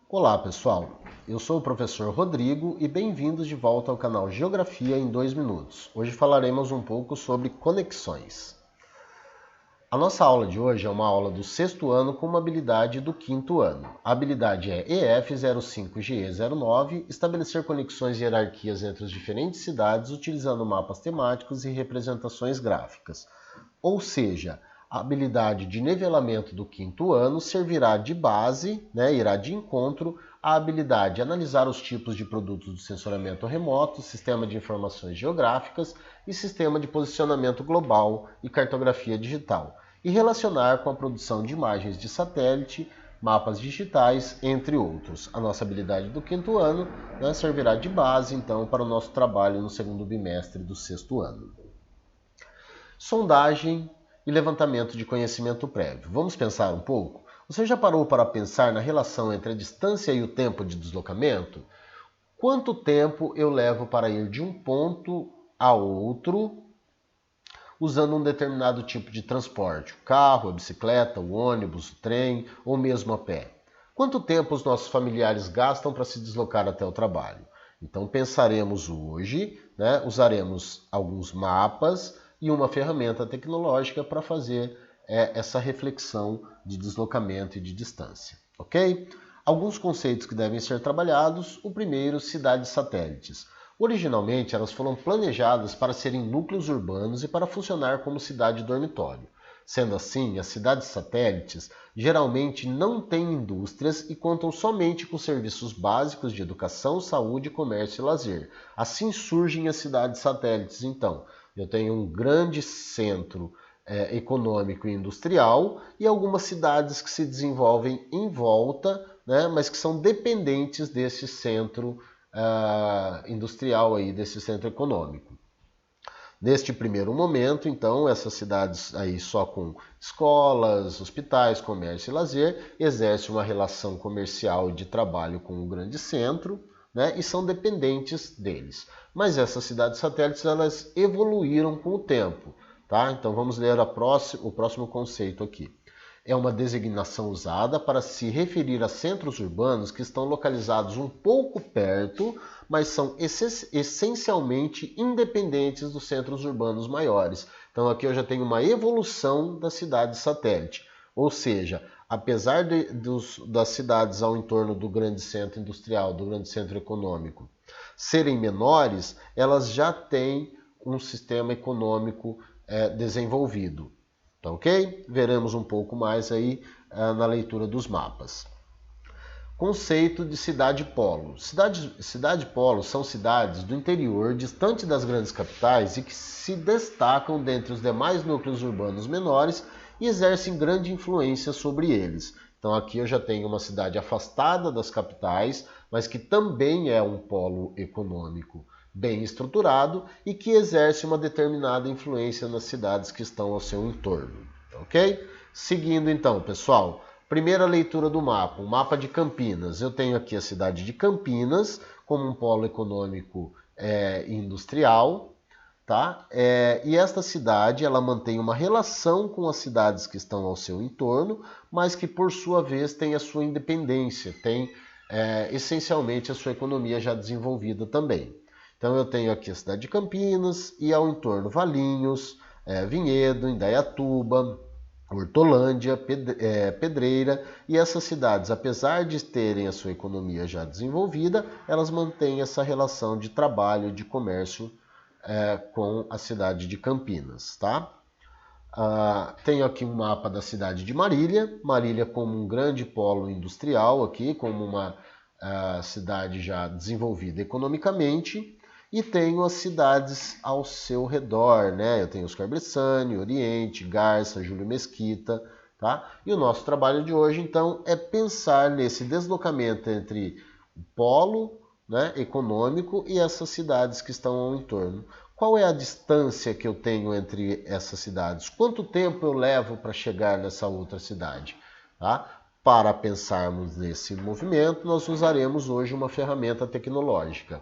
Olá pessoal, eu sou o professor Rodrigo e bem-vindos de volta ao canal Geografia em 2 minutos. Hoje falaremos um pouco sobre conexões. A nossa aula de hoje é uma aula do 6º ano com uma habilidade do 5º ano. A habilidade é EF05GE09, estabelecer conexões e hierarquias entre as diferentes cidades utilizando mapas temáticos e representações gráficas. Ou seja, a habilidade de nivelamento do 5º ano servirá de base, irá de encontro à habilidade de analisar os tipos de produtos de sensoriamento remoto, sistema de informações geográficas e sistema de posicionamento global e cartografia digital, e relacionar com a produção de imagens de satélite, mapas digitais, entre outros. A nossa habilidade do 5º ano servirá de base, então, para o nosso trabalho no 2º bimestre do 6º ano. Sondagem e levantamento de conhecimento prévio. Vamos pensar um pouco? Você já parou para pensar na relação entre a distância e o tempo de deslocamento? Quanto tempo eu levo para ir de um ponto a outro usando um determinado tipo de transporte? O carro, a bicicleta, o ônibus, o trem ou mesmo a pé? Quanto tempo os nossos familiares gastam para se deslocar até o trabalho? Então pensaremos hoje, usaremos alguns mapas e uma ferramenta tecnológica para fazer essa reflexão de deslocamento e de distância, ok? Alguns conceitos que devem ser trabalhados. O primeiro, cidades satélites. Originalmente, elas foram planejadas para serem núcleos urbanos e para funcionar como cidade dormitório. Sendo assim, as cidades satélites geralmente não têm indústrias e contam somente com serviços básicos de educação, saúde, comércio e lazer. Assim surgem as cidades satélites, então. Eu tenho um grande centro econômico e industrial e algumas cidades que se desenvolvem em volta, mas que são dependentes desse centro industrial, aí, desse centro econômico. Neste primeiro momento, então, essas cidades aí só com escolas, hospitais, comércio e lazer exercem uma relação comercial e de trabalho com o grande centro, e são dependentes deles. Mas essas cidades satélites elas evoluíram com o tempo. Tá? Então vamos ler o próximo conceito aqui. É uma designação usada para se referir a centros urbanos que estão localizados um pouco perto, mas são essencialmente independentes dos centros urbanos maiores. Então aqui eu já tenho uma evolução da cidade satélite. Ou seja, apesar das cidades ao entorno do grande centro industrial, do grande centro econômico, serem menores, elas já têm um sistema econômico desenvolvido. Tá ok? Veremos um pouco mais aí na leitura dos mapas. Conceito de cidade-polo. Cidade-polo são cidades do interior, distante das grandes capitais e que se destacam dentre os demais núcleos urbanos menores e exercem grande influência sobre eles. Então aqui eu já tenho uma cidade afastada das capitais, mas que também é um polo econômico bem estruturado e que exerce uma determinada influência nas cidades que estão ao seu entorno, ok? Seguindo então, pessoal, primeira leitura do mapa, o mapa de Campinas. Eu tenho aqui a cidade de Campinas como um polo econômico e industrial, tá? E esta cidade ela mantém uma relação com as cidades que estão ao seu entorno, mas que por sua vez tem a sua independência, tem essencialmente a sua economia já desenvolvida também. Então eu tenho aqui a cidade de Campinas e ao entorno Valinhos, Vinhedo, Indaiatuba, Hortolândia, Pedreira, e essas cidades, apesar de terem a sua economia já desenvolvida, elas mantêm essa relação de trabalho, de comércio com a cidade de Campinas, tá? Tenho aqui um mapa da cidade de Marília, Marília como um grande polo industrial aqui, como uma cidade já desenvolvida economicamente, e tenho as cidades ao seu redor, Eu tenho Oscar Bressani, Oriente, Garça, Júlio Mesquita, tá? E o nosso trabalho de hoje, então, é pensar nesse deslocamento entre o polo econômico e essas cidades que estão ao entorno. Qual é a distância que eu tenho entre essas cidades? Quanto tempo eu levo para chegar nessa outra cidade? Tá? Para pensarmos nesse movimento, nós usaremos hoje uma ferramenta tecnológica.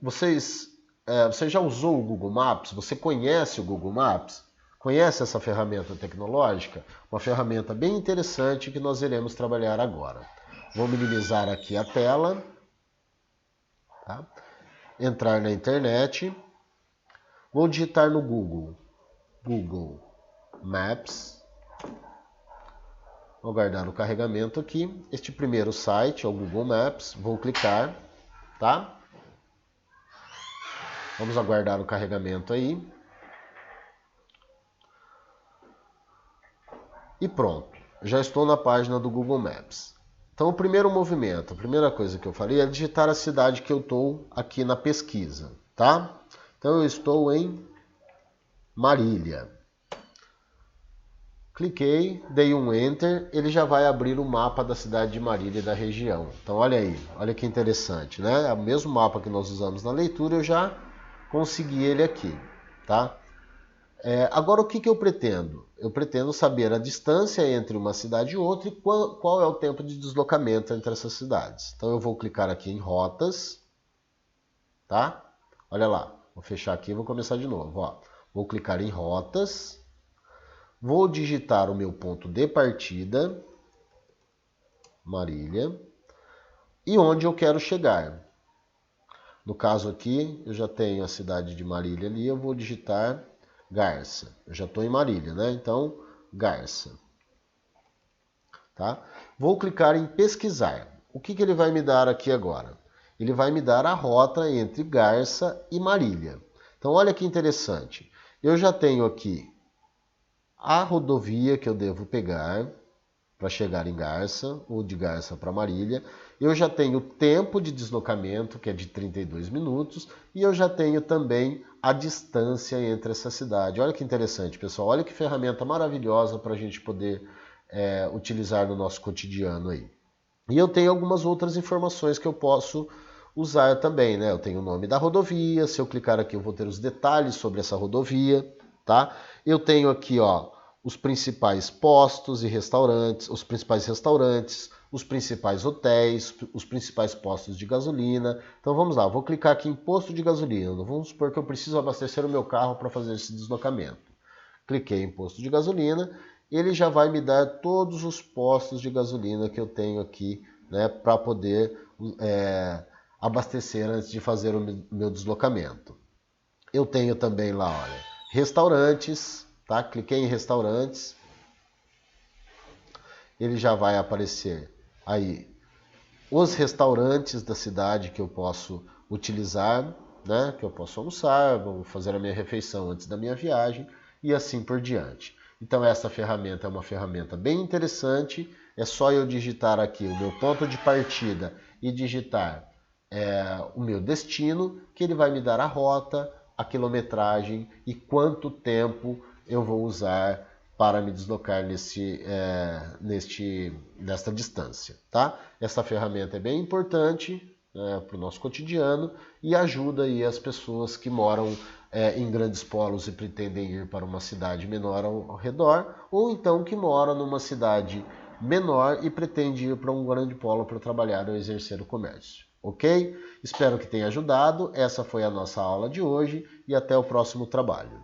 Você já usou o Google Maps? Você conhece o Google Maps? Conhece essa ferramenta tecnológica? Uma ferramenta bem interessante que nós iremos trabalhar agora. Vou minimizar aqui a tela, tá? Entrar na internet, vou digitar no Google Maps, vou aguardar o carregamento aqui. Este primeiro site é o Google Maps, vou clicar, tá? Vamos aguardar o carregamento aí. E pronto, já estou na página do Google Maps. Então o primeiro movimento, a primeira coisa que eu faria é digitar a cidade que eu estou aqui na pesquisa, tá? Então eu estou em Marília. Cliquei, dei um Enter, ele já vai abrir o mapa da cidade de Marília e da região. Então olha aí, olha que interessante, né? É o mesmo mapa que nós usamos na leitura, eu já consegui ele aqui, tá? Agora o que eu pretendo? Eu pretendo saber a distância entre uma cidade e outra e qual é o tempo de deslocamento entre essas cidades. Então eu vou clicar aqui em rotas, tá? Olha lá, vou fechar aqui e vou começar de novo. Ó. Vou clicar em rotas, vou digitar o meu ponto de partida, Marília, e onde eu quero chegar. No caso aqui, eu já tenho a cidade de Marília ali, eu vou digitar Garça. Eu já estou em Marília, né? Então, Garça. Tá? Vou clicar em pesquisar. O que ele vai me dar aqui agora? Ele vai me dar a rota entre Garça e Marília. Então, olha que interessante. Eu já tenho aqui a rodovia que eu devo pegar para chegar em Garça, ou de Garça para Marília. Eu já tenho o tempo de deslocamento, que é de 32 minutos, e eu já tenho também a distância entre essa cidade. Olha que interessante, pessoal. Olha que ferramenta maravilhosa para a gente poder utilizar no nosso cotidiano aí. E eu tenho algumas outras informações que eu posso usar também, né? Eu tenho o nome da rodovia, se eu clicar aqui eu vou ter os detalhes sobre essa rodovia, tá? Eu tenho aqui, ó, os principais postos e restaurantes, os principais hotéis, os principais postos de gasolina. Então vamos lá, vou clicar aqui em posto de gasolina. Vamos supor que eu preciso abastecer o meu carro para fazer esse deslocamento. Cliquei em posto de gasolina, ele já vai me dar todos os postos de gasolina que eu tenho aqui, né, para poder abastecer antes de fazer o meu deslocamento. Eu tenho também lá, olha, restaurantes, tá? Cliquei em restaurantes, ele já vai aparecer aí os restaurantes da cidade que eu posso utilizar, né? Que eu posso almoçar, vou fazer a minha refeição antes da minha viagem e assim por diante. Então essa ferramenta é uma ferramenta bem interessante, é só eu digitar aqui o meu ponto de partida e digitar o meu destino, que ele vai me dar a rota, a quilometragem e quanto tempo eu vou usar para me deslocar nesta distância, tá? Essa ferramenta é bem importante para o nosso cotidiano e ajuda aí as pessoas que moram em grandes polos e pretendem ir para uma cidade menor ao redor, ou então que moram numa cidade menor e pretende ir para um grande polo para trabalhar ou exercer o comércio. Ok? Espero que tenha ajudado. Essa foi a nossa aula de hoje e até o próximo trabalho.